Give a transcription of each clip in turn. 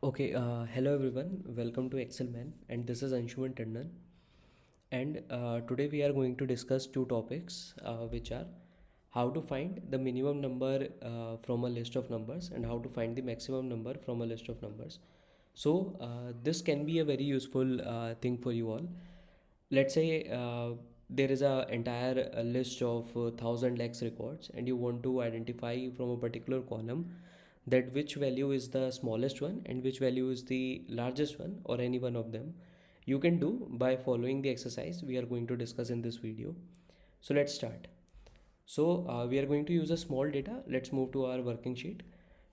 Okay, hello everyone. Welcome to Excel Man, and this is Anshuman Tandon. And today we are going to discuss two topics, which are how to find the minimum number from a list of numbers and how to find the maximum number from a list of numbers. So this can be a very useful thing for you all. Let's say there is a entire list of 1000 lakhs records, and you want to identify from a particular column that which value is the smallest one and which value is the largest one, or any one of them. You can do by following the exercise we are going to discuss in this video. So let's start. So we are going to use a small data. Let's move to our working sheet.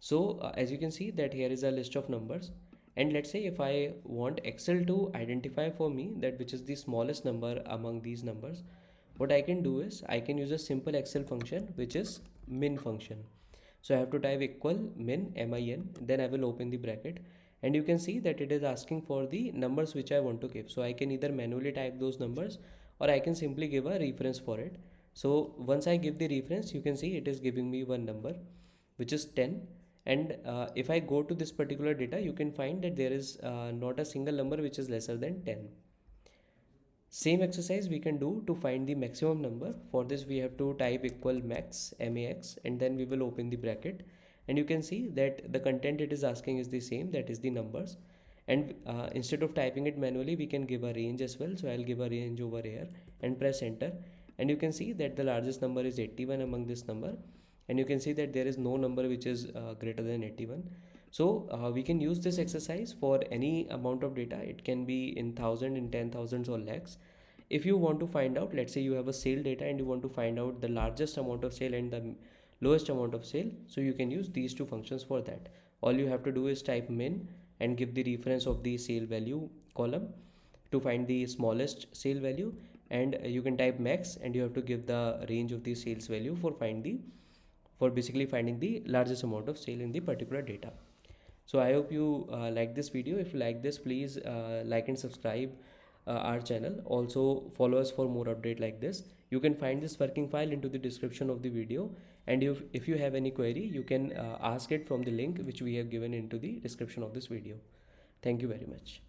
So as you can see that here is a list of numbers, and let's say if I want Excel to identify for me that which is the smallest number among these numbers, what I can do is I can use a simple Excel function which is min function. So I have to type equal min, min, then I will open the bracket, and you can see that it is asking for the numbers which I want to give. So I can either manually type those numbers, or I can simply give a reference for it. So once I give the reference, you can see it is giving me one number which is 10. And if I go to this particular data, you can find that there is not a single number which is lesser than 10. Same exercise we can do to find the maximum number. For this we have to type equal max, max, and then we will open the bracket, and you can see that the content it is asking is the same, that is the numbers. And instead of typing it manually, we can give a range as well. So I'll give a range over here and press enter, and you can see that the largest number is 81 among this number, and you can see that there is no number which is greater than 81. So we can use this exercise for any amount of data. It can be in thousand, in 10,000s, or lakhs. If you want to find out, let's say you have a sale data and you want to find out the largest amount of sale and the lowest amount of sale, so you can use these two functions for that. All you have to do is type min and give the reference of the sale value column to find the smallest sale value, and you can type max and you have to give the range of the sales value for basically finding the largest amount of sale in the particular data. So I hope you like this video. If you like this, please like and subscribe our channel. Also follow us for more update like this. You can find this working file into the description of the video, and if you have any query, you can ask it from the link which we have given into the description of this video. Thank you very much.